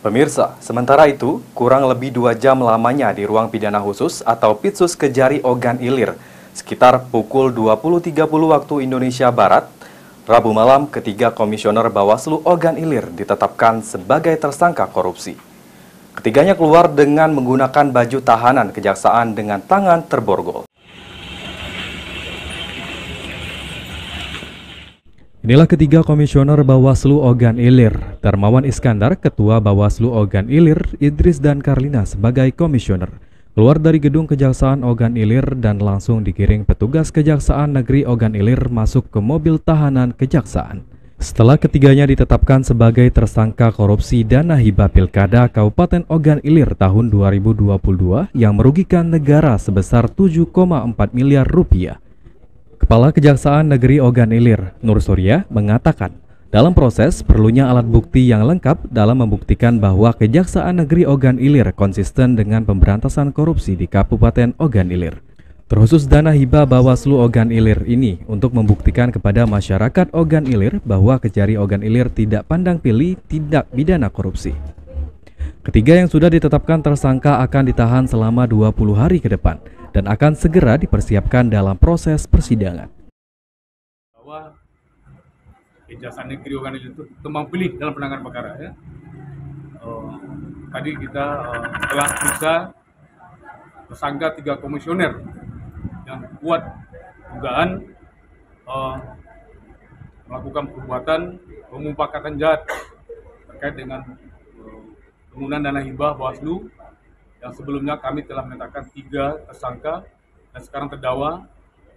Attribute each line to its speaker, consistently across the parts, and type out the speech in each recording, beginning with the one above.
Speaker 1: Pemirsa, sementara itu, kurang lebih 2 jam lamanya di ruang pidana khusus atau Pitsus Kejari Ogan Ilir, sekitar pukul 20.30 waktu Indonesia Barat, Rabu malam ketiga Komisioner Bawaslu Ogan Ilir ditetapkan sebagai tersangka korupsi. Ketiganya keluar dengan menggunakan baju tahanan kejaksaan dengan tangan terborgol. Inilah ketiga Komisioner Bawaslu Ogan Ilir, Darmawan Iskandar, Ketua Bawaslu Ogan Ilir, Idris dan Karlina sebagai Komisioner, keluar dari gedung Kejaksaan Ogan Ilir dan langsung digiring petugas Kejaksaan Negeri Ogan Ilir masuk ke mobil tahanan Kejaksaan. Setelah ketiganya ditetapkan sebagai tersangka korupsi dana hibah Pilkada Kabupaten Ogan Ilir tahun 2022 yang merugikan negara sebesar 7,4 miliar rupiah. Kepala Kejaksaan Negeri Ogan Ilir, Nur Surya, mengatakan, dalam proses perlunya alat bukti yang lengkap dalam membuktikan bahwa Kejaksaan Negeri Ogan Ilir konsisten dengan pemberantasan korupsi di Kabupaten Ogan Ilir. Terkhusus dana hibah Bawaslu Ogan Ilir ini untuk membuktikan kepada masyarakat Ogan Ilir bahwa Kejari Ogan Ilir tidak pandang pilih tindak pidana korupsi. Ketiga yang sudah ditetapkan tersangka akan ditahan selama 20 hari ke depan dan akan segera dipersiapkan dalam proses persidangan.
Speaker 2: Bahwa Kejaksaan Negeri Ogan Ilir itu tembang pilih dalam penanganan perkara. Ya. Tadi kita telah periksa tersangka 3 komisioner yang kuat dugaan melakukan perbuatan pemufakatan jahat terkait dengan penggunaan dana hibah Bawaslu yang sebelumnya kami telah menetapkan 3 tersangka dan sekarang terdakwa,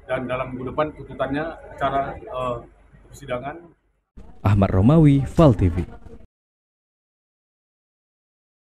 Speaker 2: dan dalam minggu depan tuntutannya secara persidangan.
Speaker 1: Ahmad Romawi, Val TV.